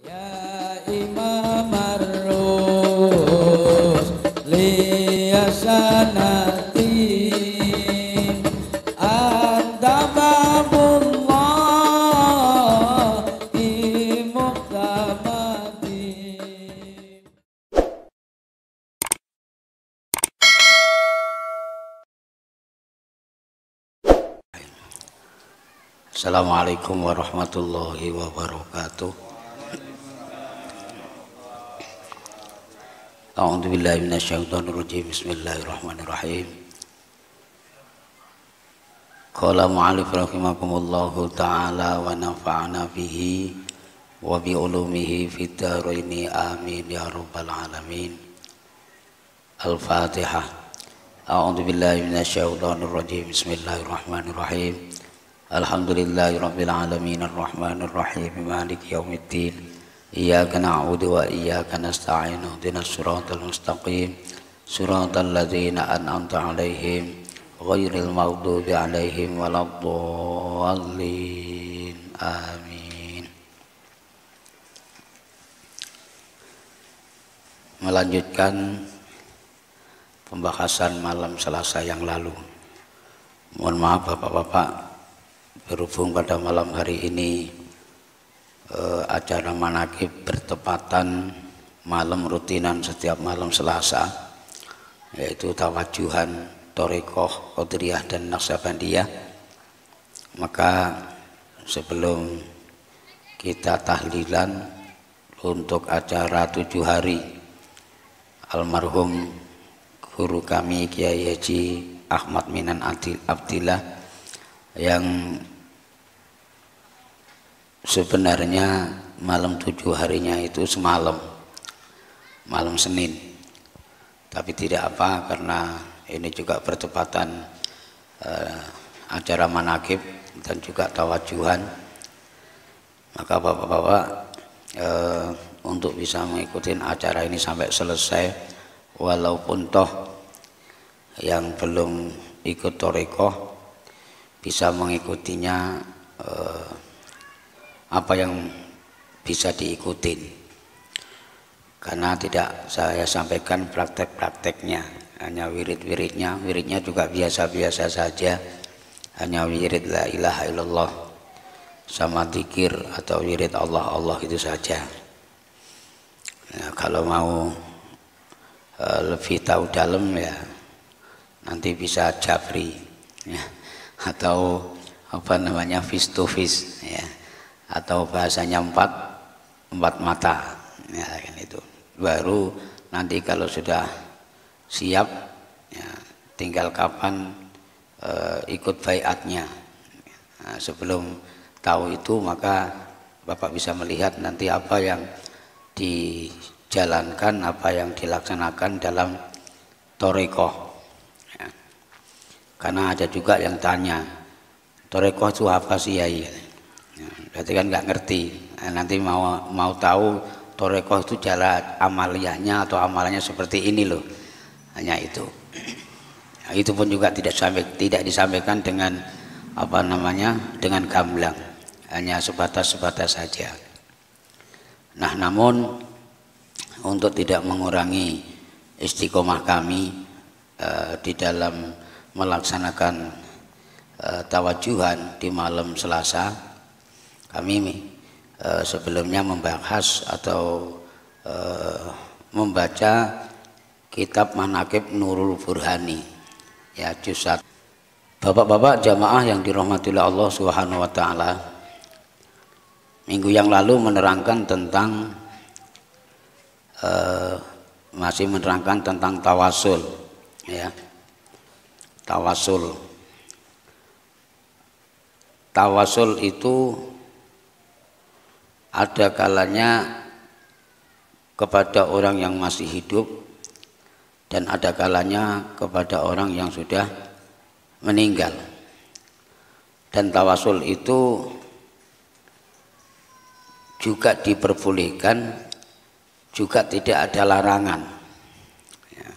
Ya Imam Ar-Rus liyasanati anta babullahi muqtamati. Assalamualaikum warahmatullahi wabarakatuh. A'udzubillahi minasyaitonirrajim. Bismillahirrahmanirrahim. Qala mu'allif rahimakumullahu ta'ala wa nafa'ana bihi wa bi ulumihi fid dharaini amin ya rabbal alamin. Al-Fatihah. A'udzubillahi minasyaitonirrajim. Bismillahirrahmanirrahim. Alhamdulillahi rabbil alamin arrahmanir rahim maliki yaumiddin. Iyyaka na'budu wa iyyaka nasta'in ihdinas siratal mustaqim siratal ladzina an'amta 'alaihim ghairil maghdubi 'alaihim waladdallin. Amin. Melanjutkan pembahasan malam Selasa yang lalu. Mohon maaf Bapak-bapak, berhubung pada malam hari ini acara manakib bertepatan malam rutinan setiap malam Selasa, yaitu tawajuhan Thariqah Qadiriyah dan Naqsabandiyah. Maka sebelum kita tahlilan untuk acara 7 hari almarhum guru kami Kiai Haji Ahmad Minan Abdillah, yang sebenarnya malam 7 harinya itu semalam, malam Senin, tapi tidak apa karena ini juga bertepatan acara manakib dan juga tawajuhan. Maka bapak-bapak untuk bisa mengikuti acara ini sampai selesai, walaupun toh yang belum ikut Thariqah bisa mengikutinya apa yang bisa diikutin, karena tidak saya sampaikan praktek-prakteknya, hanya wirid-wiridnya. Wiridnya juga biasa-biasa saja, hanya wirid la ilaha illallah sama zikir atau wirid Allah Allah itu saja. Nah, kalau mau lebih tahu dalam ya nanti bisa jabri ya, atau apa namanya face to face ya, atau bahasanya empat mata ya, kan itu. Baru nanti kalau sudah siap ya, tinggal kapan ikut baiatnya. Nah, sebelum tahu itu maka Bapak bisa melihat nanti apa yang dijalankan, apa yang dilaksanakan dalam Thariqah ya. Karena ada juga yang tanya, Thariqah itu apa sih ya? Berarti kan nggak ngerti. Nah, nanti mau tahu Thariqah itu cara amaliyahnya atau amalannya seperti ini loh, hanya itu. Nah, itu pun juga tidak disampaikan dengan apa namanya, dengan gamblang, hanya sebatas saja. Nah, namun untuk tidak mengurangi istiqomah kami di dalam melaksanakan tawajuhan di malam Selasa, kami sebelumnya membahas atau membaca kitab Manaqib Nurul Burhani ya, juz 1. Bapak-bapak jamaah yang dirahmati Allah Subhanahu wa taala, minggu yang lalu menerangkan tentang masih menerangkan tentang tawasul ya. Tawasul itu ada kalanya kepada orang yang masih hidup dan ada kalanya kepada orang yang sudah meninggal. Dan tawasul itu juga diperbolehkan, juga tidak ada larangan ya,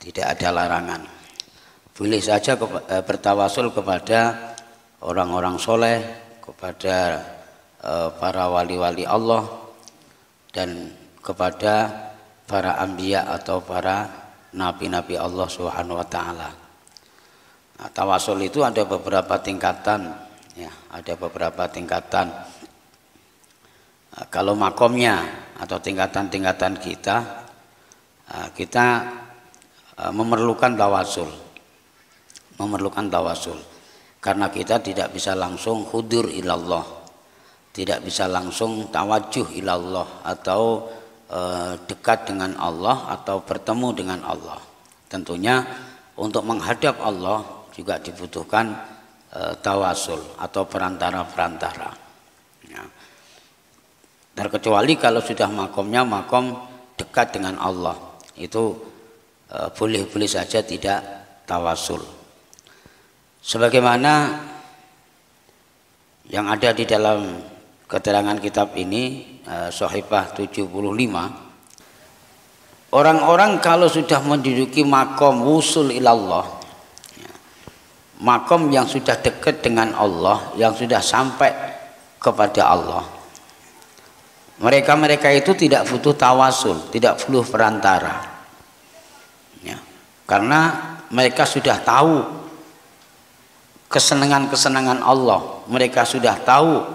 tidak ada larangan. Boleh saja bertawasul kepada orang-orang soleh, kepada para wali-wali Allah, dan kepada para anbiya atau para nabi-nabi Allah Subhanahu wa taala. Nah, tawasul itu ada beberapa tingkatan, ya, ada beberapa tingkatan. Nah, kalau makomnya atau tingkatan-tingkatan kita memerlukan tawasul, karena kita tidak bisa langsung hudur ilallah, tidak bisa langsung tawajuh ilallah atau dekat dengan Allah atau bertemu dengan Allah. Tentunya untuk menghadap Allah juga dibutuhkan tawasul atau perantara-perantara, ya. Terkecuali kalau sudah makomnya makom dekat dengan Allah, itu boleh-boleh saja tidak tawasul. Sebagaimana yang ada di dalam keterangan kitab ini, Shahifah 75, orang-orang kalau sudah menduduki makom wusul ilallah, makom yang sudah dekat dengan Allah, yang sudah sampai kepada Allah, mereka itu tidak butuh tawasul, tidak butuh perantara, ya. Karena mereka sudah tahu kesenangan-kesenangan Allah, mereka sudah tahu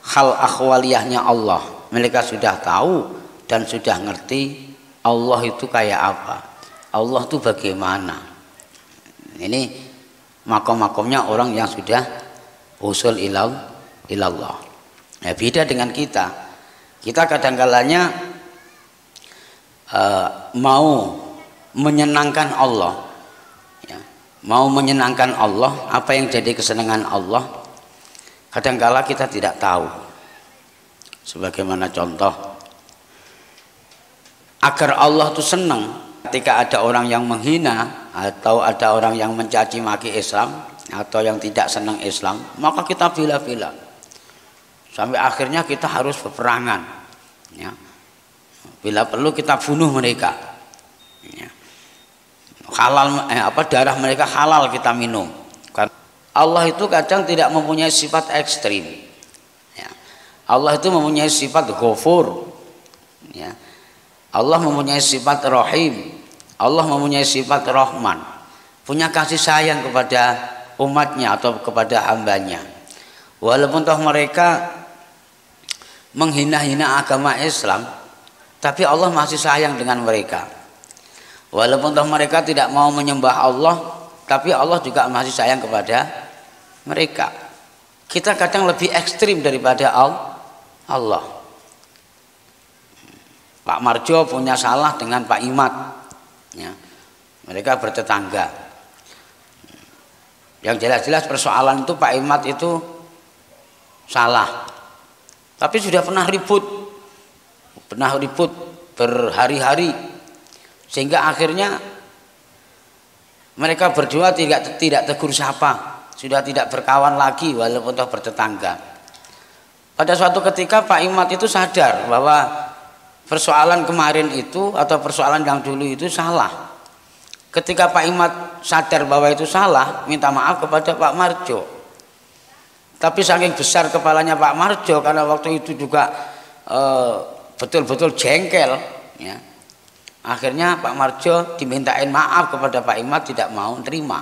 hal akhwaliyahnya Allah, mereka sudah tahu dan sudah ngerti Allah itu kayak apa, Allah itu bagaimana. Ini makom-makomnya orang yang sudah usul ilallah. Nah, beda dengan kita kadang-kalanya mau menyenangkan Allah, ya, mau menyenangkan Allah, apa yang jadi kesenangan Allah, kadang-kala kita tidak tahu. Sebagaimana contoh, agar Allah itu senang, ketika ada orang yang menghina atau ada orang yang mencaci maki Islam atau yang tidak senang Islam, maka kita bela-bela sampai akhirnya kita harus peperangan, ya. Bila perlu kita bunuh mereka, ya. Darah mereka halal kita minum. Karena Allah itu kadang tidak mempunyai sifat ekstrim, ya. Allah itu mempunyai sifat Ghafur, ya. Allah mempunyai sifat Rahim, Allah mempunyai sifat Rahman, punya kasih sayang kepada umatnya atau kepada hambanya. Walaupun toh mereka menghina-hina agama Islam, tapi Allah masih sayang dengan mereka. Walaupun toh mereka tidak mau menyembah Allah, tapi Allah juga masih sayang kepada mereka. Kita kadang lebih ekstrim daripada Allah. Pak Marjo punya salah dengan Pak Imat, ya. Mereka bertetangga. Yang jelas-jelas persoalan itu Pak Imat itu salah, tapi sudah pernah ribut berhari-hari, sehingga akhirnya mereka berdua tidak tegur sapa, sudah tidak berkawan lagi walaupun toh bertetangga. Pada suatu ketika Pak Imat itu sadar bahwa persoalan kemarin itu atau persoalan yang dulu itu salah. Ketika Pak Imat sadar bahwa itu salah, minta maaf kepada Pak Marjo. Tapi saking besar kepalanya Pak Marjo, karena waktu itu juga betul-betul jengkel, ya. Akhirnya Pak Marjo dimintain maaf kepada Pak Imat, tidak mau terima.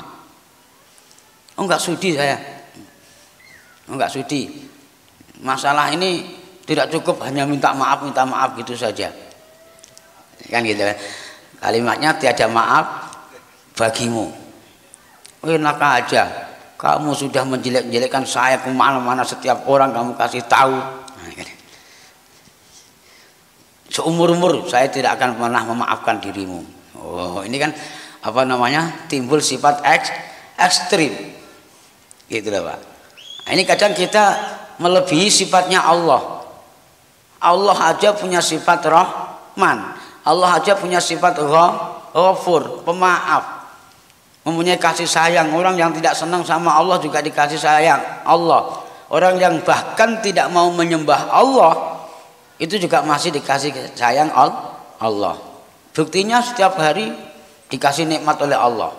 Oh, enggak sudi saya, enggak sudi. Masalah ini tidak cukup hanya minta maaf gitu saja, kan gitu. Kalimatnya tiada maaf bagimu. Enak aja, kamu sudah menjelek-jelekkan saya kemana-mana, setiap orang kamu kasih tahu. Seumur-umur saya tidak akan pernah memaafkan dirimu. Oh, ini kan apa namanya, timbul sifat ekstrim, gitu loh Pak. Nah, ini kadang kita melebihi sifatnya Allah. Allah aja punya sifat Rahman, Allah aja punya sifat Ghafur, pemaaf, mempunyai kasih sayang. Orang yang tidak senang sama Allah juga dikasih sayang Allah. Orang yang bahkan tidak mau menyembah Allah itu juga masih dikasih sayang Allah. Buktinya setiap hari dikasih nikmat oleh Allah,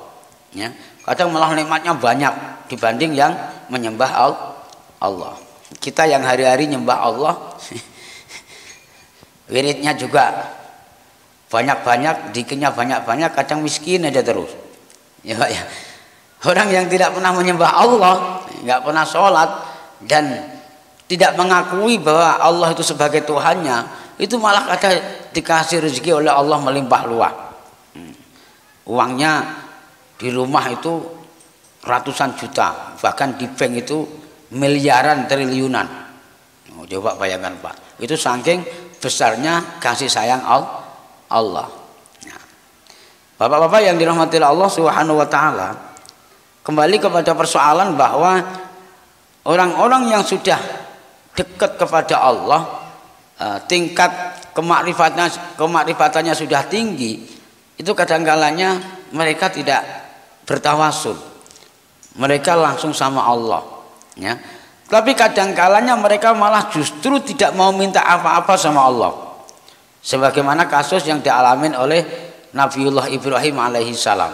ya. Kadang malah nikmatnya banyak dibanding yang menyembah Allah. Kita yang hari-hari nyembah Allah wiridnya juga banyak-banyak, dikirnya banyak-banyak, kadang miskin aja terus. Ya Pak ya. Orang yang tidak pernah menyembah Allah, nggak pernah sholat dan tidak mengakui bahwa Allah itu sebagai Tuhannya, itu malah kadang dikasih rezeki oleh Allah melimpah luas. Uangnya di rumah itu ratusan juta, bahkan di bank itu miliaran, triliunan. Oh, coba bayangkan Pak, itu saking besarnya kasih sayang Allah. Nah, Bapak-bapak yang dirahmati Allah Subhanahu wa taala, kembali kepada persoalan bahwa orang-orang yang sudah dekat kepada Allah, tingkat kemakrifatannya sudah tinggi, itu kadang-kalanya mereka tidak bertawasul, mereka langsung sama Allah, ya. Tapi kadang-kalanya mereka malah justru tidak mau minta apa-apa sama Allah, sebagaimana kasus yang dialamin oleh Nabiullah Ibrahim alaihi salam.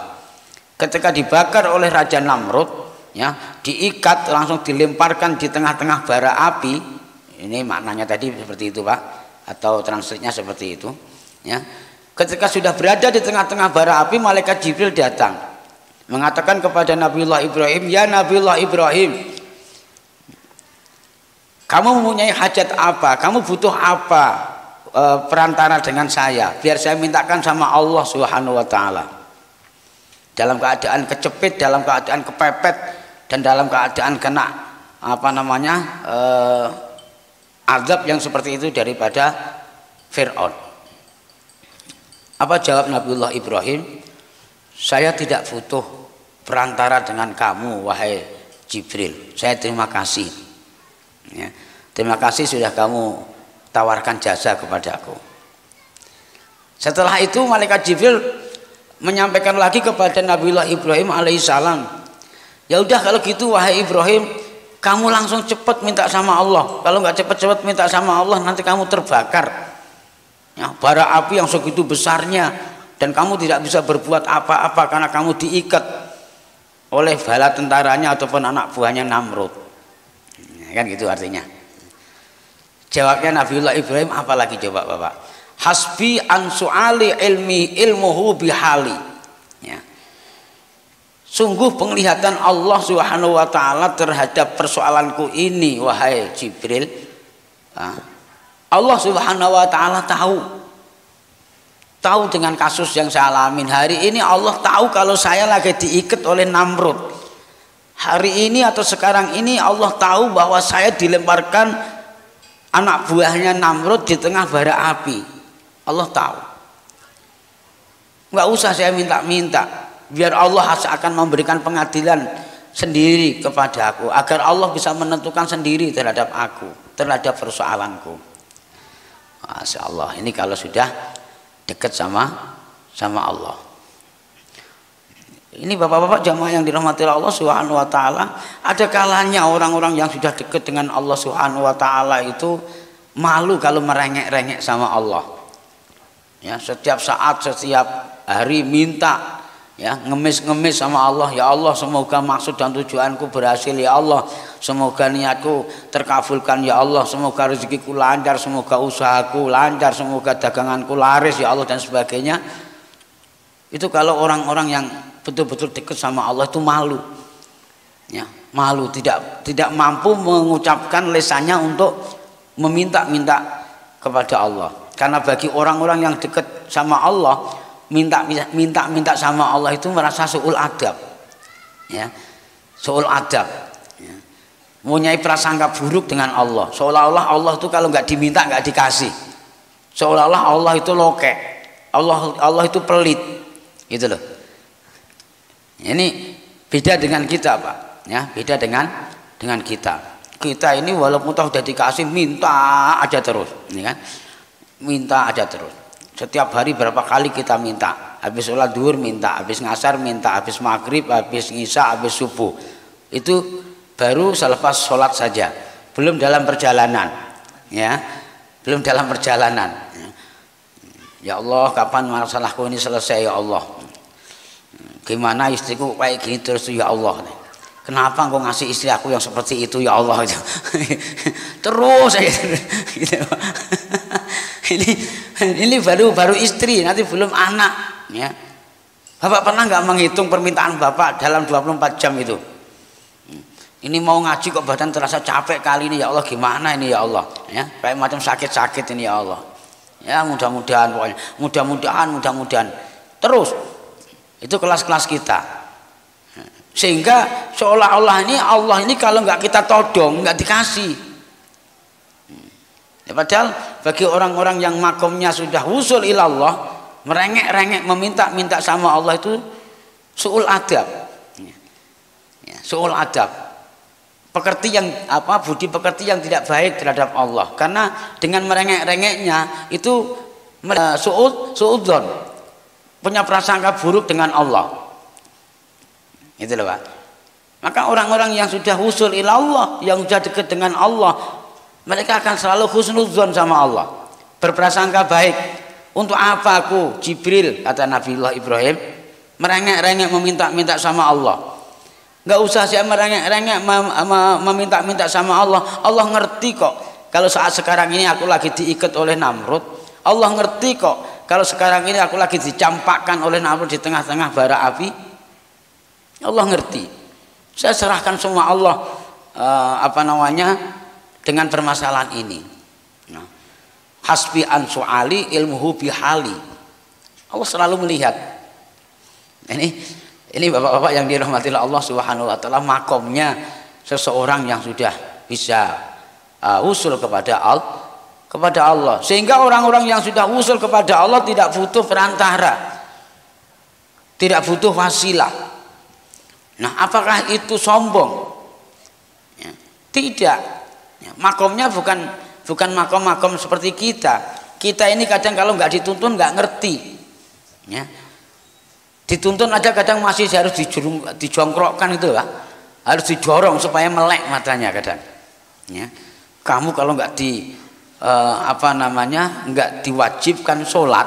Ketika dibakar oleh Raja Namrud, ya, diikat langsung dilemparkan di tengah-tengah bara api. Ini maknanya tadi seperti itu Pak, atau translate-nya seperti itu, ya. Ketika sudah berada di tengah-tengah bara api, malaikat Jibril datang mengatakan kepada Nabiullah Ibrahim, ya Nabiullah Ibrahim, kamu mempunyai hajat apa? Kamu butuh apa perantara dengan saya, biar saya mintakan sama Allah Subhanahu wa taala. Dalam keadaan kecepit, dalam keadaan kepepet, dan dalam keadaan kena azab yang seperti itu daripada Fir'aun. Apa jawab Nabiullah Ibrahim? Saya tidak butuh perantara dengan kamu wahai Jibril, saya terima kasih, ya. Terima kasih sudah kamu tawarkan jasa kepadaku. Setelah itu malaikat Jibril menyampaikan lagi kepada Nabiullah Ibrahim alaihissalam, ya udah kalau gitu wahai Ibrahim, kamu langsung cepat minta sama Allah. Kalau nggak cepat-cepat minta sama Allah, nanti kamu terbakar, ya, bara api yang segitu besarnya, dan kamu tidak bisa berbuat apa-apa karena kamu diikat oleh bala tentaranya ataupun anak buahnya Namrud, ya, kan gitu artinya. Jawabnya Nabiullah Ibrahim apalagi coba Bapak? Hasbi an su'ali ilmuhu bihali, ya. Sungguh penglihatan Allah Subhanahu wa taala terhadap persoalanku ini wahai Jibril. Allah Subhanahu wa taala tahu dengan kasus yang saya alamin hari ini. Allah tahu kalau saya lagi diikat oleh Namrud hari ini atau sekarang ini. Allah tahu bahwa saya dilemparkan anak buahnya Namrud di tengah bara api. Allah tahu. Nggak usah saya minta-minta, biar Allah akan memberikan pengadilan sendiri kepada aku, agar Allah bisa menentukan sendiri terhadap aku, terhadap persoalanku. Masya Allah, ini kalau sudah dekat sama Allah. Ini bapak-bapak jamaah yang dirahmati Allah Subhanahu wa taala, ada kalanya orang-orang yang sudah dekat dengan Allah Subhanahu wa taala itu malu kalau merengek-rengek sama Allah. Ya, setiap saat, setiap hari minta, ya, ngemis-ngemis sama Allah. Ya Allah, semoga maksud dan tujuanku berhasil ya Allah, semoga niatku terkabulkan ya Allah, semoga rezekiku lancar, semoga usahaku lancar, semoga daganganku laris ya Allah, dan sebagainya. Itu kalau orang-orang yang betul-betul dekat sama Allah itu malu, ya, malu, tidak mampu mengucapkan lisannya untuk meminta-minta kepada Allah. Karena bagi orang-orang yang dekat sama Allah, minta sama Allah itu merasa su'ul adab, ya, su'ul adab, ya. Mempunyai prasangka buruk dengan Allah, seolah-olah Allah itu kalau nggak diminta nggak dikasih, seolah-olah Allah itu lokek, Allah itu pelit, gitu loh. Ini beda dengan kita Pak, ya, beda dengan kita. Kita ini walaupun sudah dikasih, minta aja terus, ini kan, minta aja terus. Setiap hari berapa kali kita minta, habis sholat duhur minta, habis ngasar minta, habis maghrib, habis isya, habis subuh. Itu baru selepas sholat saja, belum dalam perjalanan, ya, belum dalam perjalanan. Ya Allah, kapan masalahku ini selesai ya Allah? Gimana istriku kayak gini terus ya Allah? Kenapa engkau ngasih istri aku yang seperti itu ya Allah? Terus aja gitu. ini baru istri, nanti belum anak, ya. Bapak pernah nggak menghitung permintaan Bapak dalam 24 jam itu? Ini mau ngaji kok badan terasa capek kali ini, ya Allah gimana ini ya Allah, ya kayak macam sakit-sakit ini ya Allah, ya mudah-mudahan pokoknya, mudah-mudahan terus itu kelas-kelas kita, sehingga seolah-olah ini Allah ini kalau nggak kita todong nggak dikasih. Ya, padahal bagi orang-orang yang makomnya sudah wusul ilallah, merengek-rengek meminta-minta sama Allah itu su'ul adab, ya, su'ul adab. Pekerti yang budi pekerti yang tidak baik terhadap Allah, karena dengan merengek-rengeknya itu suudzon, punya prasangka buruk dengan Allah. Itu loh Pak. Maka orang-orang yang sudah husul ilallah, yang sudah dekat dengan Allah, mereka akan selalu husnudzon sama Allah, berprasangka baik. Untuk apa aku Jibril, kata Nabiullah Ibrahim, merengek-rengek meminta-minta sama Allah? Nggak usah saya merengek-rengek meminta-minta sama Allah. Allah ngerti kok kalau saat sekarang ini aku lagi diikat oleh Namrud. Allah ngerti kok kalau sekarang ini aku lagi dicampakkan oleh Namrud di tengah-tengah bara api. Allah ngerti. Saya serahkan semua Allah dengan permasalahan ini. Nah, hasbi an su'ali ilmuhu bihali. Allah selalu melihat. Ini bapak-bapak yang dirahmati Allah Subhanahu wa taala, makomnya seseorang yang sudah bisa usul kepada Allah. Sehingga orang-orang yang sudah usul kepada Allah tidak butuh perantara, tidak butuh wasilah. Nah, apakah itu sombong? Ya, tidak. Ya, makomnya bukan makom-makom seperti kita. Kita ini kadang kalau nggak dituntun nggak ngerti. Ya. Dituntun aja kadang masih harus dijongkrokkan itu lah, harus didorong supaya melek matanya kadang. Ya. Kamu kalau nggak nggak diwajibkan sholat,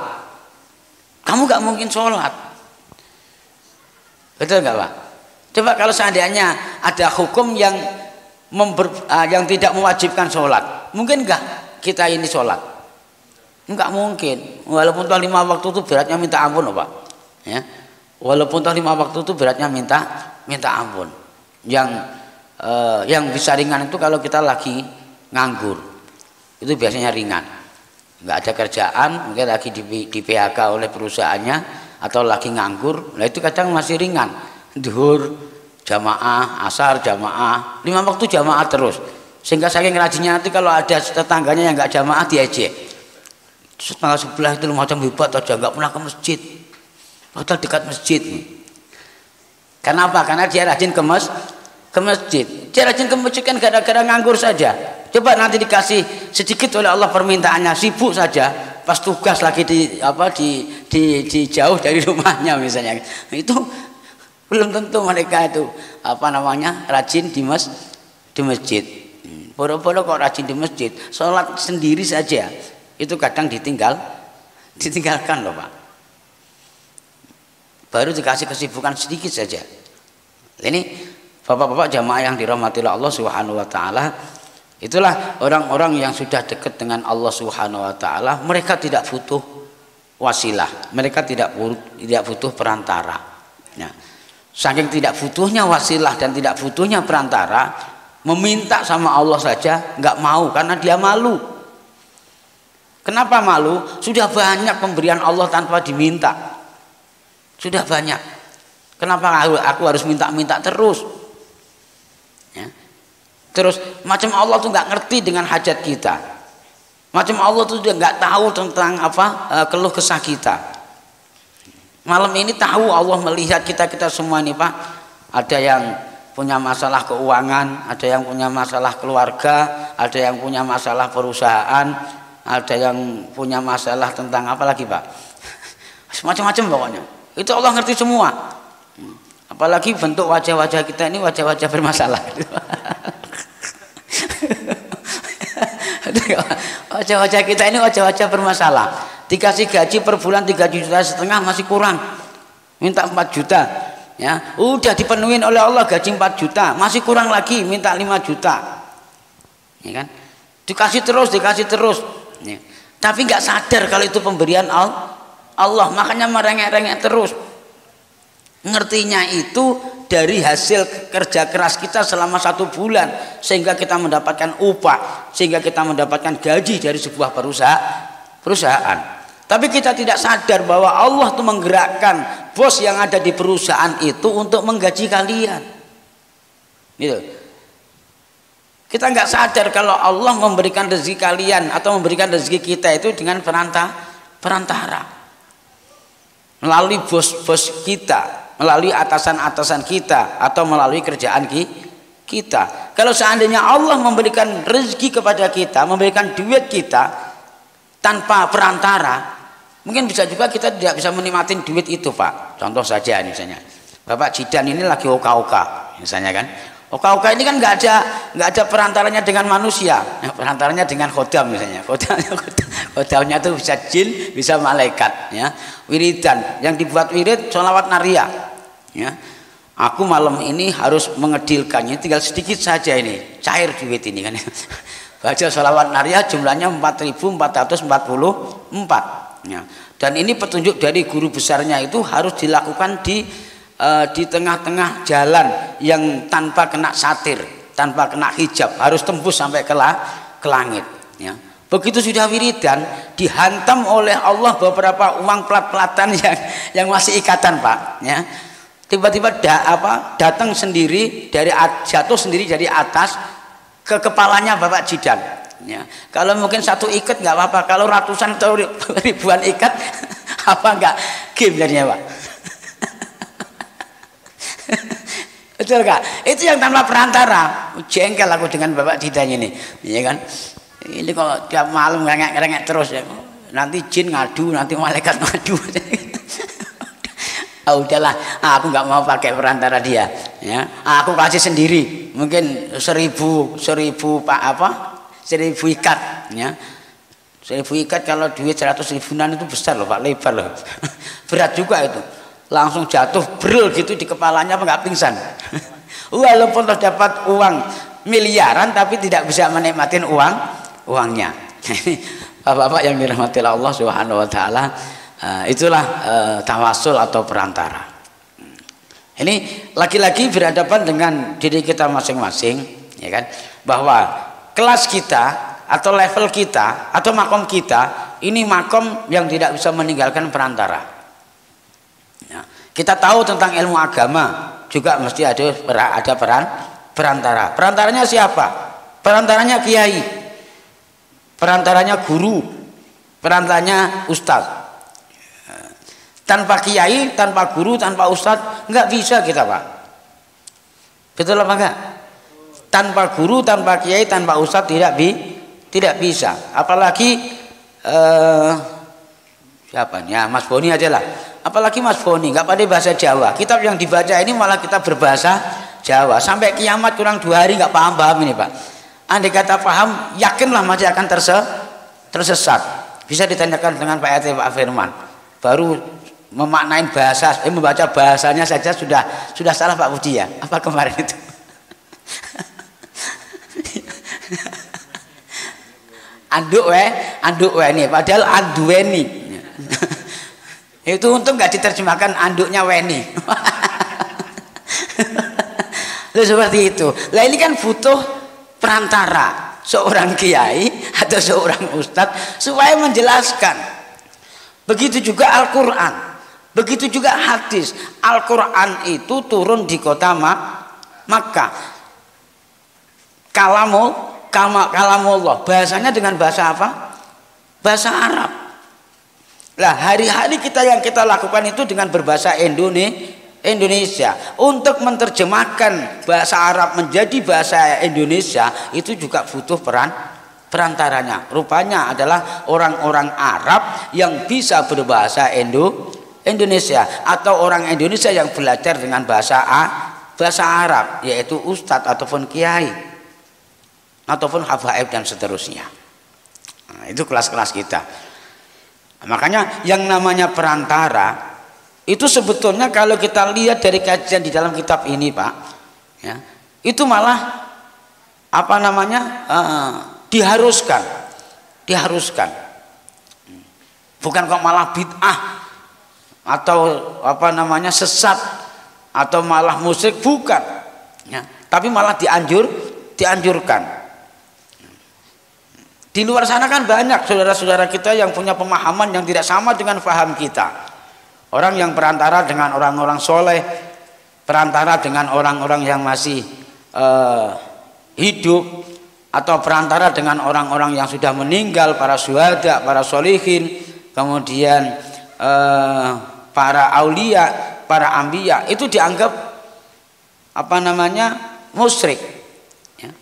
kamu nggak mungkin sholat. Betul nggak Pak? Coba kalau seandainya ada hukum yang tidak mewajibkan sholat, mungkin nggak kita ini sholat? Nggak mungkin. Walaupun toh 5 waktu itu beratnya minta ampun, Pak. Ya. Walaupun toh 5 waktu itu beratnya minta ampun. Yang bisa ringan itu kalau kita lagi nganggur, itu biasanya ringan, nggak ada kerjaan, mungkin lagi di PHK oleh perusahaannya atau lagi nganggur, nah itu kadang masih ringan. Duhur jamaah, asar jamaah, 5 waktu jamaah terus, sehingga saking rajinnya nanti kalau ada tetangganya yang nggak jamaah diejek. Tetangga sebelah itu macam hebat aja nggak pernah ke masjid. Padahal dekat masjid. Kenapa? Karena dia rajin ke masjid. Dia rajin ke masjid kan gara-gara nganggur saja. Coba nanti dikasih sedikit oleh Allah permintaannya, sibuk saja, pas tugas lagi di jauh dari rumahnya misalnya. Itu belum tentu mereka itu rajin di masjid. Boro-boro kok rajin di masjid, sholat sendiri saja itu kadang ditinggalkan loh Pak. Baru dikasih kesibukan sedikit saja. Ini bapak-bapak jamaah yang dirahmati Allah Subhanahu wa taala, itulah orang-orang yang sudah dekat dengan Allah Subhanahu wa taala, mereka tidak butuh wasilah, mereka tidak butuh perantara. Nah, saking tidak butuhnya wasilah dan tidak butuhnya perantara, meminta sama Allah saja nggak mau karena dia malu. Kenapa malu? Sudah banyak pemberian Allah tanpa diminta. Sudah banyak. Kenapa aku harus minta-minta terus? Ya. Terus macam Allah tuh nggak ngerti dengan hajat kita. Macam Allah tuh juga nggak tahu tentang keluh kesah kita. Malam ini tahu Allah melihat kita semua nih Pak. Ada yang punya masalah keuangan, ada yang punya masalah keluarga, ada yang punya masalah perusahaan, ada yang punya masalah tentang apa lagi Pak? Macam-macam pokoknya. Itu Allah ngerti semua. Apalagi bentuk wajah-wajah kita ini wajah-wajah bermasalah. Wajah-wajah kita ini wajah-wajah bermasalah. Dikasih gaji per bulan 3,5 juta masih kurang. Minta 4 juta. Ya, udah dipenuhin oleh Allah gaji 4 juta, masih kurang lagi minta 5 juta. Ya kan? Dikasih terus. Ya. tapi nggak sadar kalau itu pemberian Allah, makanya merengek-rengek terus. Ngertinya itu dari hasil kerja keras kita selama 1 bulan, sehingga kita mendapatkan upah, sehingga kita mendapatkan gaji dari sebuah perusahaan. Tapi kita tidak sadar bahwa Allah itu menggerakkan bos yang ada di perusahaan itu untuk menggaji kalian. Gitu. Kita nggak sadar kalau Allah memberikan rezeki kalian atau memberikan rezeki kita itu dengan perantara, melalui bos-bos kita, melalui atasan-atasan kita, atau melalui kerjaan kita. Kalau seandainya Allah memberikan rezeki kepada kita, memberikan duit kita tanpa perantara, mungkin bisa juga kita tidak bisa menikmati duit itu, Pak. Contoh saja misalnya, Bapak Jidan ini lagi oka-oka, misalnya kan. Oka-oka ini kan nggak ada perantaranya dengan manusia, perantaranya dengan khodam misalnya. Khodamnya itu bisa jin, bisa malaikat, ya. Wiridan yang dibuat wirid sholawat naria, ya. Aku malam ini harus mengedilkannya, tinggal sedikit saja ini, cair duit ini kan. Baca sholawat naria jumlahnya 4.444, ya. Dan ini petunjuk dari guru besarnya itu harus dilakukan di tengah-tengah jalan yang tanpa kena satir, tanpa kena hijab, harus tembus sampai ke langit, ya. Begitu sudah wiridan, dihantam oleh Allah beberapa uang plat-platan yang masih ikatan, Pak, ya. Tiba-tiba datang sendiri jatuh sendiri dari atas ke kepalanya Bapak Jidan, ya. Kalau mungkin 1 ikat nggak apa-apa, kalau ratusan atau ribuan ikat apa nggak game jadinya, Pak. Betul Kak? Itu yang tanpa perantara. Jengkel aku dengan Bapak Jidan ini, ya kan? Ini kalau tiap malam ngerengek terus, ya. Nanti jin ngadu, nanti malaikat ngadu. Udahlah, aku nggak mau pakai perantara dia, ya. Aku kasih sendiri, mungkin 1000 ikat, ya. 1000 ikat kalau duit 100 ribuan itu besar loh, Pak, lebar loh. Berat juga itu. Langsung jatuh bril gitu di kepalanya, apa nggak pingsan. Walaupun dapat uang miliaran tapi tidak bisa menikmati uangnya. Bapak-bapak yang dirahmati Allah Subhanahu wa taala, itulah tawasul atau perantara. Ini lagi-lagi berhadapan dengan diri kita masing-masing, ya kan, bahwa kelas kita atau level kita atau makom kita ini makom yang tidak bisa meninggalkan perantara. Ya. Kita tahu tentang ilmu agama juga mesti ada perantara. Perantaranya siapa? Perantaranya kiai, perantaranya guru, perantaranya ustadz. Tanpa kiai, tanpa guru, tanpa ustadz nggak bisa kita, Pak. Betul apa enggak? Tanpa guru, tanpa kiai, tanpa ustadz tidak bisa. Apalagi siapa nih? Ya, Mas Boni aja lah. Apalagi Mas Boni nggak pandai bahasa Jawa. Kitab yang dibaca ini malah kita berbahasa Jawa. Sampai kiamat kurang 2 hari nggak paham ini, Pak. Andai kata paham, yakinlah masih akan tersesat. Bisa ditanyakan dengan Pak RT, Pak Firman. Baru memaknain membaca bahasanya saja sudah salah Pak Budi, ya. Apa kemarin itu? Anduk weni, padahal anduweni. Itu untung nggak diterjemahkan anduknya weni. Lalu seperti itu. Lah ini kan butuh perantara, seorang kiai atau seorang ustadz supaya menjelaskan. Begitu juga Al-Quran, begitu juga hadis. Al-Quran itu turun di kota Makkah. Kalamullah, bahasanya dengan bahasa apa? Bahasa Arab. Lah hari-hari yang kita lakukan itu dengan berbahasa Indonesia. Untuk menerjemahkan bahasa Arab menjadi bahasa Indonesia itu juga butuh perantaranya. Rupanya adalah orang-orang Arab yang bisa berbahasa Indonesia atau orang Indonesia yang belajar dengan bahasa Arab, yaitu ustadz ataupun kiai ataupun habaib dan seterusnya. Nah, itu kelas-kelas kita. Makanya yang namanya perantara itu sebetulnya kalau kita lihat dari kajian di dalam kitab ini, Pak, ya, itu malah diharuskan. Bukan kok malah bid'ah atau apa namanya sesat atau malah musyrik, bukan ya, tapi malah dianjurkan. Di luar sana kan banyak saudara-saudara kita yang punya pemahaman yang tidak sama dengan paham kita. Orang yang perantara dengan orang-orang soleh, perantara dengan orang-orang yang masih hidup, atau perantara dengan orang-orang yang sudah meninggal, para syuhada, para sholihin, kemudian para aulia, para ambiya, itu dianggap apa namanya musyrik ya.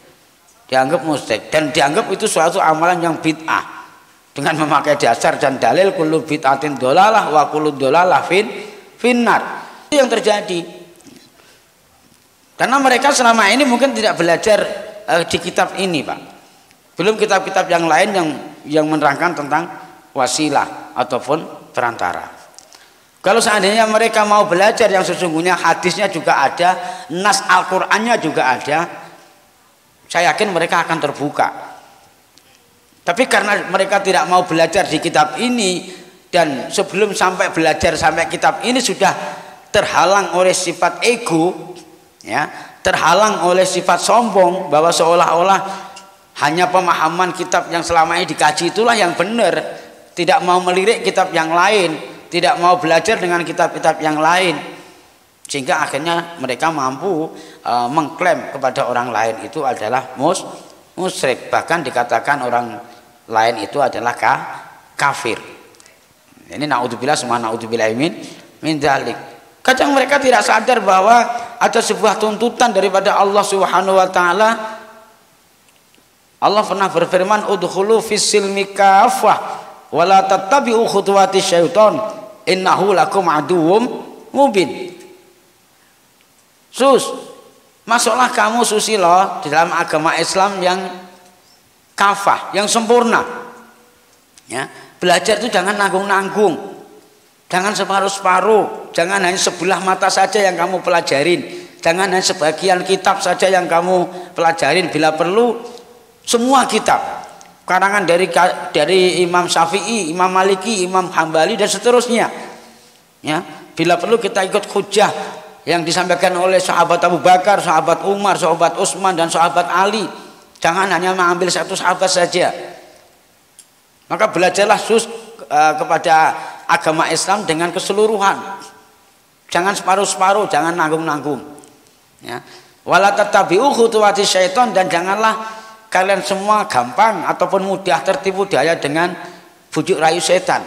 Dianggap musyrik dan dianggap itu suatu amalan yang bid'ah dengan memakai dasar dan dalil kullu bid'atin dolalah wa kullu dolalah finnar. Itu yang terjadi karena mereka selama ini mungkin tidak belajar di kitab ini, Pak. Belum kitab-kitab yang lain yang menerangkan tentang wasilah ataupun perantara. Kalau seandainya mereka mau belajar yang sesungguhnya, hadisnya juga ada, nas Al-Qur'annya juga ada, saya yakin mereka akan terbuka. Tapi karena mereka tidak mau belajar di kitab ini, dan sebelum sampai belajar sampai kitab ini sudah terhalang oleh sifat ego ya, terhalang oleh sifat sombong, bahwa seolah-olah hanya pemahaman kitab yang selama ini dikaji itulah yang benar, tidak mau melirik kitab yang lain, tidak mau belajar dengan kitab-kitab yang lain, sehingga akhirnya mereka mampu mengklaim kepada orang lain itu adalah musyrik, bahkan dikatakan orang lain itu adalah kafir. Ini naudzubillah, semua naudzubillah min dzalik. Kadang mereka tidak sadar bahwa ada sebuah tuntutan daripada Allah Subhanahu wa taala. Allah pernah berfirman, udkhulu fis silmi kafah wala tattabi'u khutuwati syaiton innahu lakum aduwwum mubin. Masuklah kamu susilo di dalam agama Islam yang kafah, yang sempurna ya. Belajar itu jangan nanggung-nanggung, jangan separuh-separuh, jangan hanya sebelah mata saja yang kamu pelajarin, jangan hanya sebagian kitab saja yang kamu pelajarin. Bila perlu semua kitab karangan dari Imam Syafi'i, Imam Maliki, Imam Hambali dan seterusnya ya. Bila perlu kita ikut hujjah yang disampaikan oleh sahabat Abu Bakar, sahabat Umar, sahabat Utsman dan sahabat Ali. Jangan hanya mengambil satu sahabat saja. Maka belajarlah kepada agama Islam dengan keseluruhan. Jangan separuh-separuh, jangan nanggung-nanggung ya. Wala tattabi'u khutuwati syaiton, dan janganlah kalian semua gampang ataupun mudah tertipu daya dengan bujuk rayu setan.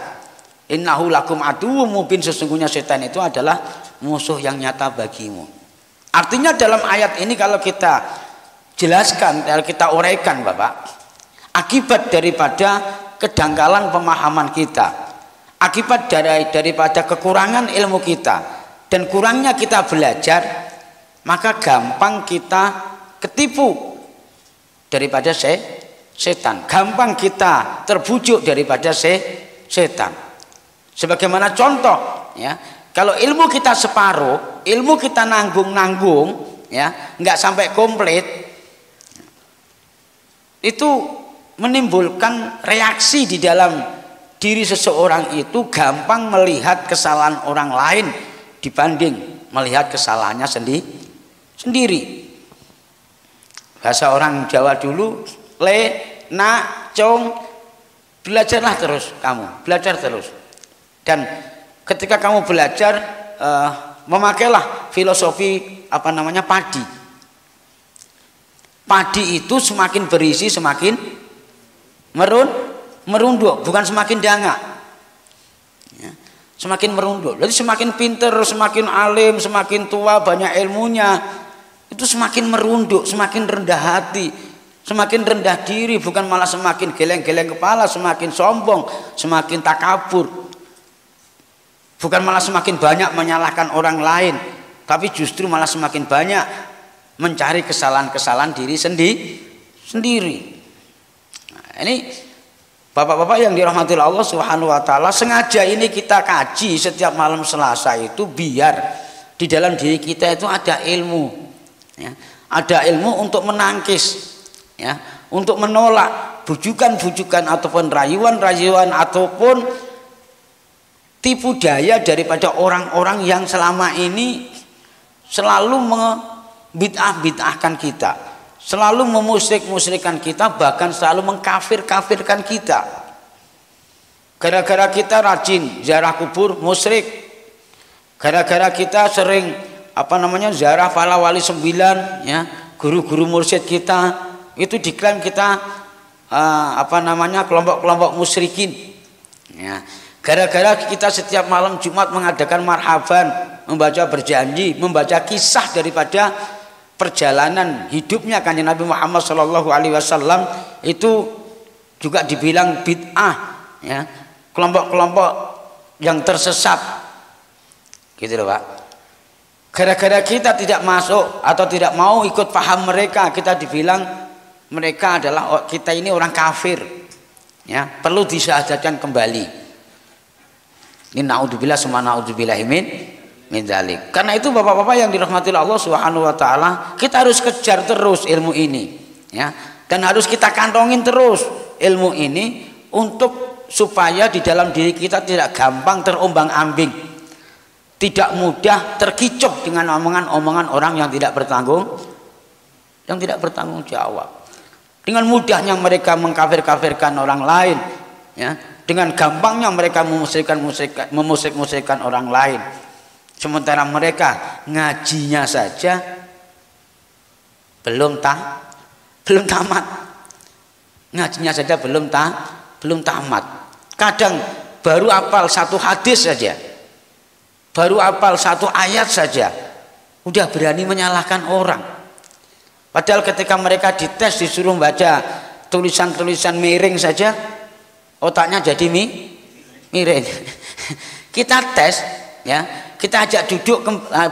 Innahu lakum aduwwum mubin, sesungguhnya setan itu adalah musuh yang nyata bagimu. Artinya dalam ayat ini kalau kita jelaskan, kalau kita uraikan Bapak, akibat daripada kedangkalan pemahaman kita, akibat daripada kekurangan ilmu kita dan kurangnya kita belajar, maka gampang kita ketipu daripada setan, gampang kita terbujuk daripada setan. Sebagaimana contoh ya, kalau ilmu kita separuh, ilmu kita nanggung-nanggung ya, nggak sampai komplit, itu menimbulkan reaksi di dalam diri seseorang, itu gampang melihat kesalahan orang lain dibanding melihat kesalahannya sendiri. Bahasa orang Jawa dulu, le, na, cong, belajarlah terus kamu, belajar terus. Dan ketika kamu belajar, memakailah filosofi apa namanya padi. Padi itu semakin berisi semakin merunduk, bukan semakin dangak ya, semakin merunduk. Jadi semakin pinter, semakin alim, semakin tua, banyak ilmunya, itu semakin merunduk, semakin rendah hati, semakin rendah diri, bukan malah semakin geleng-geleng kepala, semakin sombong, semakin takabur, bukan malah semakin banyak menyalahkan orang lain, tapi justru malah semakin banyak mencari kesalahan-kesalahan diri sendiri. Ini bapak-bapak yang dirahmati Allah Subhanahu wa taala, sengaja ini kita kaji setiap malam Selasa itu biar di dalam diri kita itu ada ilmu ya, ada ilmu untuk menangkis ya, untuk menolak bujukan-bujukan ataupun rayuan-rayuan ataupun tipu daya daripada orang-orang yang selama ini selalu membid'ah-bid'ahkan kita, selalu memusyrik-musyrikkan kita, bahkan selalu mengkafir-kafirkan kita. Gara-gara kita rajin ziarah kubur, musyrik. Gara-gara kita sering ziarah para wali 9, ya, guru-guru mursyid kita, itu diklaim kita kelompok-kelompok musyrikin. Ya. Gara-gara kita setiap malam Jumat mengadakan marhaban, membaca berjanji, membaca kisah daripada perjalanan hidupnya Kanjeng Nabi Muhammad SAW, itu juga dibilang bid'ah, ya, kelompok-kelompok yang tersesat, gitu loh Pak. Gara-gara kita tidak masuk atau tidak mau ikut paham mereka, kita dibilang mereka adalah, kita ini orang kafir, ya, perlu disyahadatkan kembali. Ini naudzubillah summa naudzubillahi min dzalik. Karena itu Bapak-bapak yang dirahmati Allah Subhanahu wa taala, kita harus kejar terus ilmu ini, ya. Dan harus kita kantongin terus ilmu ini untuk supaya di dalam diri kita tidak gampang terombang-ambing, tidak mudah terkicau dengan omongan-omongan orang yang tidak bertanggung jawab. Dengan mudahnya mereka mengkafir-kafirkan orang lain, ya. Dengan gampangnya mereka memusyrik-musyrikan orang lain. Sementara mereka ngajinya saja belum tamat. Ngajinya saja belum tamat. Kadang baru hafal satu hadis saja, baru hafal satu ayat saja, udah berani menyalahkan orang. Padahal ketika mereka dites disuruh baca tulisan-tulisan miring saja, otaknya jadi miring. Kita tes, ya, kita ajak duduk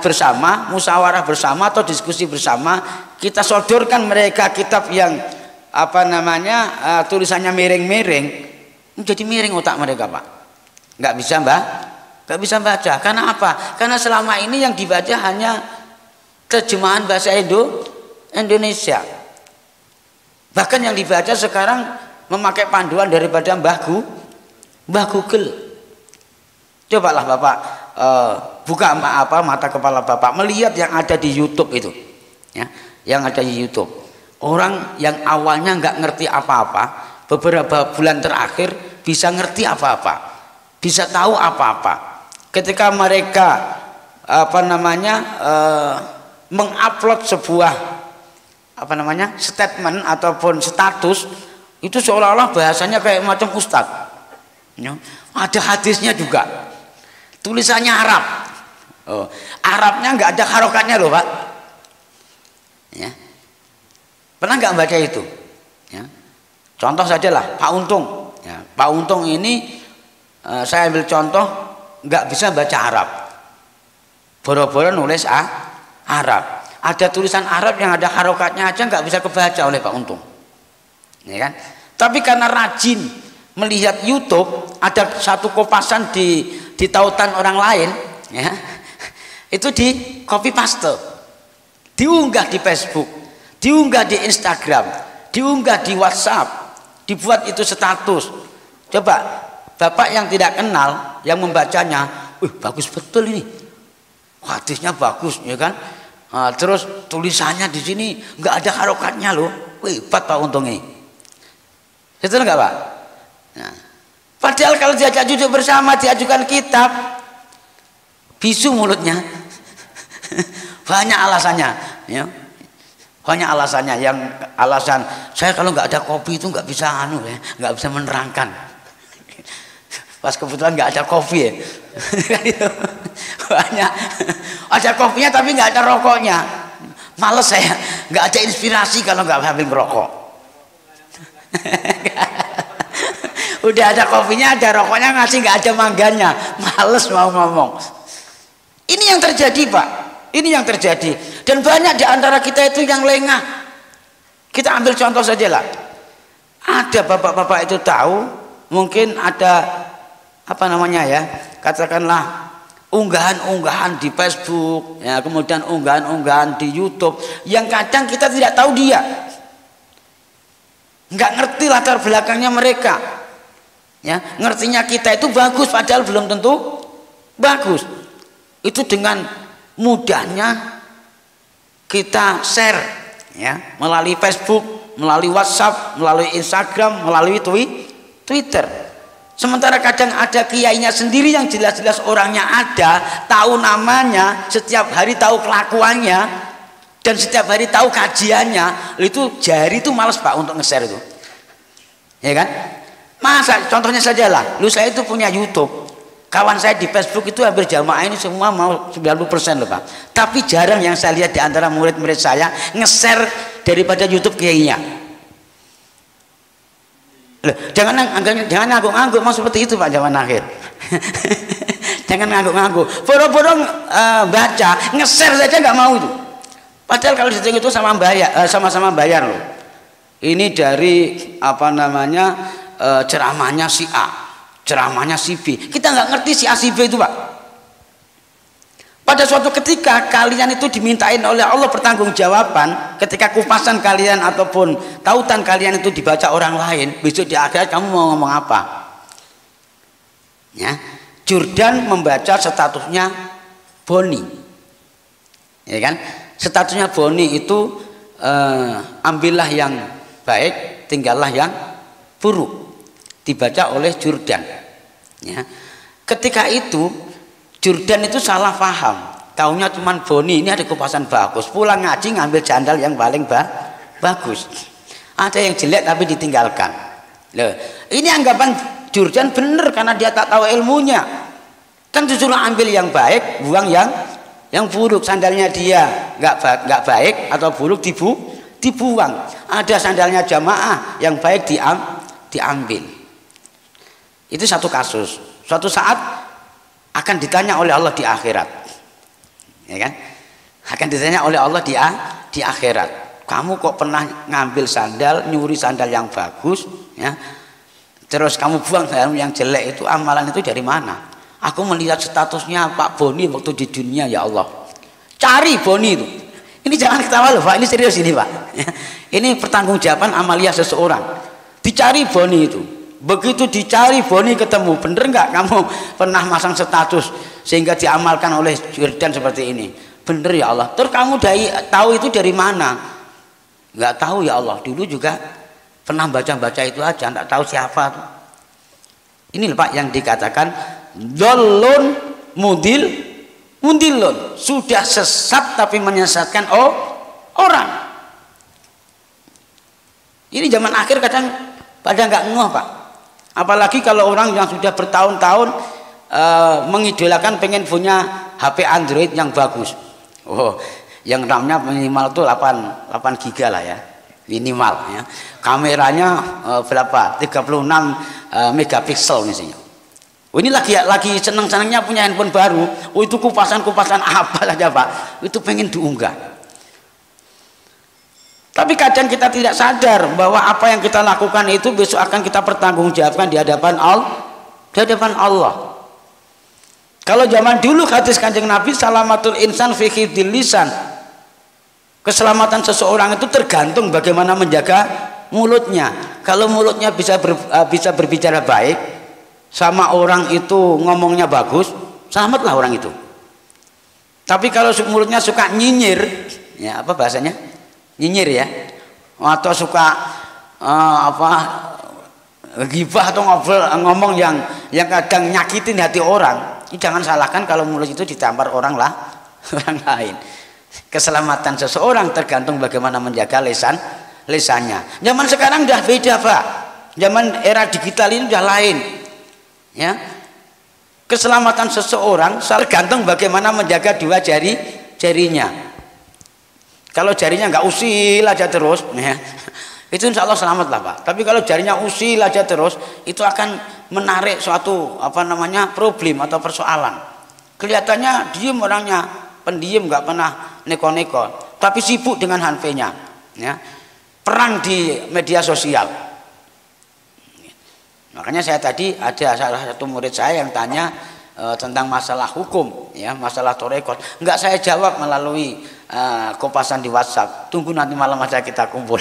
bersama, musyawarah bersama atau diskusi bersama, kita sodorkan mereka kitab yang tulisannya miring-miring, jadi miring otak mereka, Pak. Nggak bisa baca. Karena apa? Karena selama ini yang dibaca hanya terjemahan bahasa Indonesia. Bahkan yang dibaca sekarang memakai panduan daripada Mbah Google. Cobalah Bapak buka mata kepala Bapak, melihat yang ada di YouTube itu, ya, yang ada di YouTube. Orang yang awalnya nggak ngerti apa-apa, beberapa bulan terakhir bisa ngerti apa-apa, bisa tahu apa-apa. Ketika mereka mengupload sebuah statement ataupun status, itu seolah-olah bahasanya kayak macam ustadz, ya. Ada hadisnya juga, tulisannya Arab. Arabnya nggak ada harokatnya loh Pak, ya. Pernah nggak baca itu, ya? Contoh sajalah Pak Untung, ya. Pak Untung ini saya ambil contoh, nggak bisa baca Arab, boro-boro nulis Arab. Ada tulisan Arab yang ada harokatnya aja nggak bisa kebaca oleh Pak Untung, ya kan? Tapi karena rajin melihat YouTube, ada satu kopasan di tautan orang lain, ya, itu di copy paste, diunggah di Facebook, diunggah di Instagram, diunggah di WhatsApp, dibuat itu status. Coba Bapak yang tidak kenal, yang membacanya, bagus betul ini, hadisnya bagus, ya kan? Terus tulisannya di sini nggak ada harokatnya loh, hebat Pak Untung ini. Betul nggak Pak? Nah, padahal kalau diajak duduk bersama, diajukan kitab, bisu mulutnya. Banyak alasannya, ya. Banyak alasannya. Yang alasan saya kalau nggak ada kopi itu nggak bisa nggak bisa menerangkan. Pas kebetulan nggak ada kopi, ya. Banyak ada kopinya tapi nggak ada rokoknya. Males saya, nggak ada inspirasi kalau nggak sambil merokok. Udah ada kopinya, ada rokoknya, ngasih nggak ada mangganya, males mau ngomong. Ini yang terjadi Pak, ini yang terjadi. Dan banyak di antara kita itu yang lengah. Kita ambil contoh saja lah. Ada bapak-bapak itu tahu, mungkin ada katakanlah unggahan-unggahan di Facebook, ya, kemudian unggahan-unggahan di YouTube yang kadang kita tidak tahu dia, nggak ngerti latar belakangnya mereka, ya. Ngertinya kita itu bagus padahal belum tentu bagus. Itu dengan mudahnya kita share ya, melalui Facebook, melalui WhatsApp, melalui Instagram, melalui Twitter. Sementara kadang ada kiainya sendiri yang jelas-jelas orangnya ada, tahu namanya, setiap hari tahu kelakuannya, dan setiap hari tahu kajiannya. Itu jari itu malas Pak untuk nge-share itu, ya kan? Masa contohnya saja lah, saya itu punya YouTube, kawan saya di Facebook itu hampir jamaah ini semua mau 90% loh Pak. Tapi jarang yang saya lihat di antara murid-murid saya nge-share daripada YouTube kiainya. Jangan ngangguk-ngangguk mau seperti itu Pak zaman akhir. Jangan ngangguk-ngangguk, boro-boro baca, nge-share saja nggak mau itu. Padahal kalau dihitung itu sama-sama bayar loh. Ini dari apa namanya ceramahnya si A, ceramahnya si B. Kita nggak ngerti si A si B itu Pak. Pada suatu ketika kalian itu dimintain oleh Allah pertanggungjawaban, ketika kupasan kalian ataupun tautan kalian itu dibaca orang lain, besok di akhirat kamu mau ngomong apa? Ya, Jordan membaca statusnya Boni, ya kan? Statusnya Boni itu ambillah yang baik, tinggallah yang buruk. Dibaca oleh Jordan. Ya. Ketika itu Jordan itu salah paham. Taunya cuman Boni ini ada kupasan bagus. Pulang ngaji ngambil jandal yang paling bagus. Ada yang jelek tapi ditinggalkan. Loh, ini anggapan Jordan benar karena dia tak tahu ilmunya. Kan disuruh ambil yang baik, buang yang buruk. Sandalnya dia nggak baik atau buruk dibuang. Ada sandalnya jamaah yang baik diambil. Itu satu kasus. Suatu saat akan ditanya oleh Allah di akhirat, ya kan? Akan ditanya oleh Allah di akhirat. Kamu kok pernah ngambil sandal, nyuri sandal yang bagus, ya? Terus kamu buang sandal yang jelek itu, amalan itu dari mana? Aku melihat statusnya Pak Boni waktu di dunia, ya Allah. Cari Boni itu. Ini jangan ketawa loh Pak, ini serius ini Pak. Ini pertanggungjawaban amalia seseorang. Dicari Boni itu. Begitu dicari Boni ketemu, bener nggak kamu pernah masang status sehingga diamalkan oleh Jordan seperti ini? Bener ya Allah. Terus kamu tahu itu dari mana? Nggak tahu ya Allah. Dulu juga pernah baca-baca itu aja, nggak tahu siapa. Ini Pak yang dikatakan dolun mudilun, sudah sesat tapi menyesatkan orang. Ini zaman akhir kadang pada nggak ngeh Pak. Apalagi kalau orang yang sudah bertahun-tahun mengidolakan pengen punya HP Android yang bagus. Oh, yang RAM-nya minimal tuh 8 giga lah ya. Minimal ya. Kameranya berapa? 36 megapiksel misalnya. Oh, ini lagi senang-senangnya punya handphone baru. Oh, itu kupasan-kupasan apa saja Pak. Itu pengen diunggah. Tapi kadang kita tidak sadar bahwa apa yang kita lakukan itu besok akan kita pertanggungjawabkan di hadapan Allah. Kalau zaman dulu hadis Kanjeng Nabi, salamatul insan fi hifdzil lisan. Keselamatan seseorang itu tergantung bagaimana menjaga mulutnya. Kalau mulutnya bisa berbicara baik, sama orang itu ngomongnya bagus, selamatlah orang itu. Tapi kalau mulutnya suka nyinyir, ya apa bahasanya? Nyinyir ya, atau suka ghibah atau ngomong yang kadang nyakitin hati orang, jangan salahkan kalau mulut itu ditampar orang lain. Keselamatan seseorang tergantung bagaimana menjaga lisannya. Zaman sekarang udah beda Pak, zaman era digital ini udah lain ya. Keselamatan seseorang tergantung bagaimana menjaga dua jarinya. Kalau jarinya nggak usil aja terus, ya, itu insya Allah selamat lah Pak. Tapi kalau jarinya usil aja terus, itu akan menarik suatu problem atau persoalan. Kelihatannya diem orangnya, pendiam, nggak pernah neko-neko, tapi sibuk dengan HP-nya, ya, perang di media sosial. Makanya saya tadi ada salah satu murid saya yang tanya tentang masalah hukum, ya, masalah torekot. Enggak saya jawab melalui kupasan di WhatsApp. Tunggu nanti malam aja kita kumpul.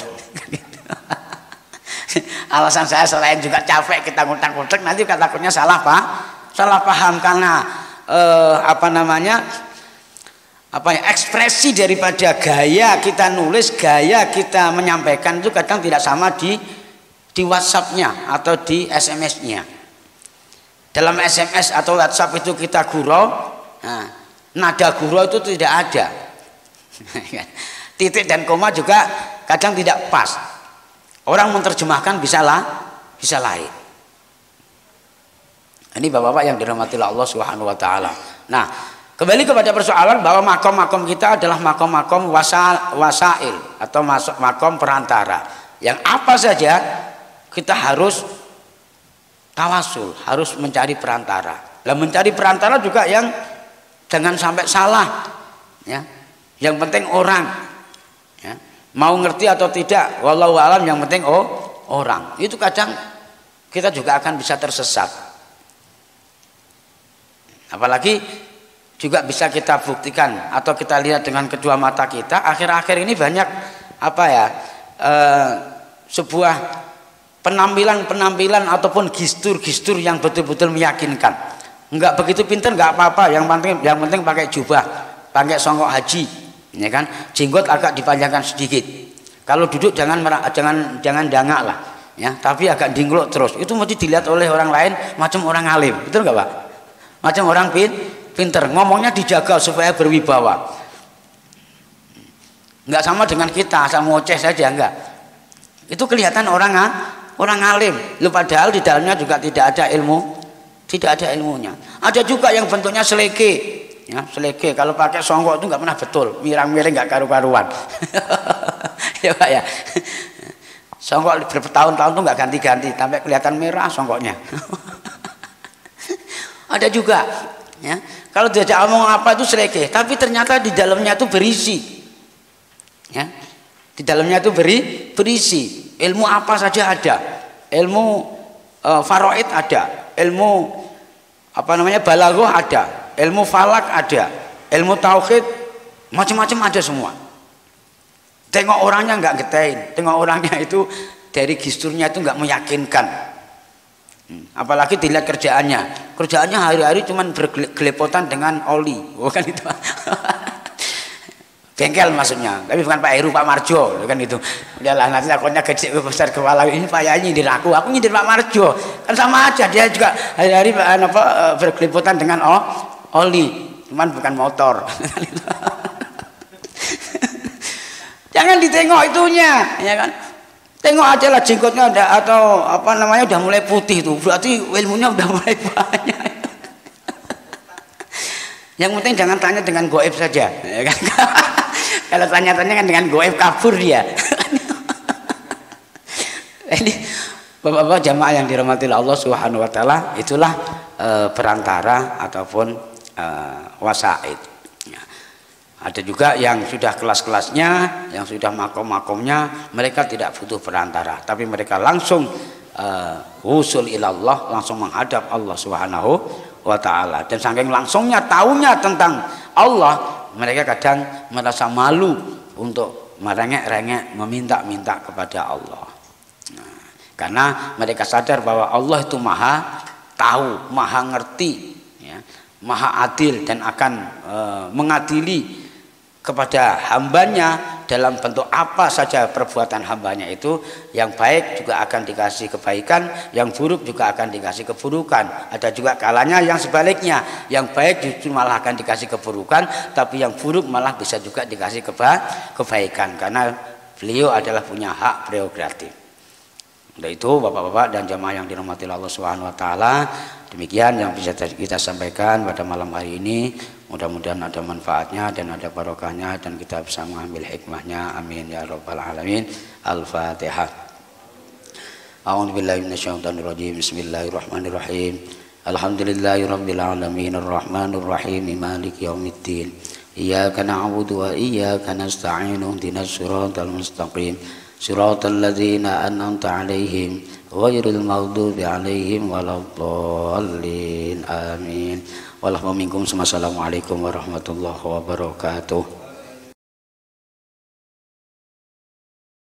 Alasan saya selain juga capek kita ngutak-ngutak, nanti takutnya salah paham karena ekspresi daripada gaya kita nulis, gaya kita menyampaikan itu kadang tidak sama di WhatsApp-nya atau di SMS-nya. Dalam SMS atau WhatsApp itu kita gurau, nah, nada gurau itu tidak ada. Titik dan koma juga kadang tidak pas. Orang menerjemahkan bisa lain. Ini bapak-bapak yang dirahmati Allah Subhanahu wa taala. Nah, kembali kepada persoalan bahwa makom-makom kita adalah makom-makom wasail atau makom perantara. Yang apa saja kita harus tawasul, harus mencari perantara. Lah mencari perantara juga yang jangan sampai salah, ya. Yang penting orang, ya. Mau ngerti atau tidak, wallahu alam, yang penting orang. Itu kadang kita juga akan bisa tersesat. Apalagi juga bisa kita buktikan atau kita lihat dengan kedua mata kita. Akhir-akhir ini banyak sebuah penampilan ataupun gestur yang betul-betul meyakinkan. Enggak begitu pintar enggak apa-apa, yang penting pakai jubah, pakai songkok haji, ya kan? Jenggot agak dipanjangkan sedikit. Kalau duduk jangan dangak lah, ya, tapi agak dinglok terus. Itu mesti dilihat oleh orang lain macam orang alim, betul enggak, Pak? Macam orang pintar, ngomongnya dijaga supaya berwibawa. Enggak sama dengan kita asal ngoceh saja, enggak. Itu kelihatan orang alim, lu padahal di dalamnya juga tidak ada ilmunya. Ada juga yang bentuknya seleke, ya, seleke. Kalau pakai songkok itu nggak pernah betul, mirang-miring nggak karu-karuan. Ya Pak ya. Songkok bertahun-tahun tuh nggak ganti-ganti, sampai kelihatan merah songkoknya. Ada juga, ya. Kalau diajak ngomong apa itu seleke, tapi ternyata di dalamnya itu berisi, ya. Di dalamnya itu berisi. Ilmu apa saja ada, ilmu faraid ada, ilmu balaghah ada, ilmu falak ada, ilmu tauhid, macam-macam ada semua. Tengok orangnya nggak getain, tengok orangnya itu dari gesturnya itu nggak meyakinkan. Apalagi dilihat kerjaannya hari-hari cuman bergelepotan dengan oli, bukan itu. Bengkel maksudnya, tapi bukan Pak Heru, Pak Marjo, kan itu. Udahlah, nanti akunnya gede besar kepala ini Pak Yai nyindir aku nyindir Pak Marjo, kan sama aja, dia juga hari-hari berkeliputan dengan oli, cuman bukan motor. Jangan ditengok itunya, ya kan? Tengok aja lah jenggotnya atau udah mulai putih tuh, berarti ilmunya udah mulai banyak. Yang penting jangan tanya dengan goib saja, ya kan? Kalau tanya-tanya kan dengan goib kabur dia. Ini bapak-bapak jamaah yang dirahmati Allah Subhanahu wa taala, itulah perantara ataupun wasaid. Ya. Ada juga yang sudah kelas-kelasnya, yang sudah makom-makomnya, mereka tidak butuh perantara, tapi mereka langsung wusul ilallah, langsung menghadap Allah Subhanahu wa ta'ala. Dan saking langsungnya taunya tentang Allah, mereka kadang merasa malu untuk merengek-rengek meminta-minta kepada Allah. Nah, karena mereka sadar bahwa Allah itu maha tahu, maha ngerti, ya, maha adil, dan akan mengadili kepada hambanya dalam bentuk apa saja perbuatan hambanya itu. Yang baik juga akan dikasih kebaikan, yang buruk juga akan dikasih keburukan. Ada juga kalanya yang sebaliknya, yang baik justru malah akan dikasih keburukan, tapi yang buruk malah bisa juga dikasih kebaikan, karena beliau adalah punya hak prerogatif. Untuk itu bapak-bapak dan jamaah yang dirahmati Allah Subhanahu wa taala, demikian yang bisa kita sampaikan pada malam hari ini. Mudah-mudahan ada manfaatnya dan ada barokahnya, dan kita bisa mengambil hikmahnya. Amin ya rabbal alamin. Al-Fatihah. A'udzubillahi minasyaitonirrajim. Bismillahirrahmanirrahim. Alhamdulillahirabbil alamin arrahmanir rahim maliki yaumiddin. Iyyaka na'budu wa iyyaka nasta'in. Ihdinas siratal mustaqim. Siratal ladzina an'amta 'alaihim ghairil maghdubi 'alaihim waladdallin. Amin. Wallahuminkum. Assalamualaikum warahmatullahi wabarakatuh.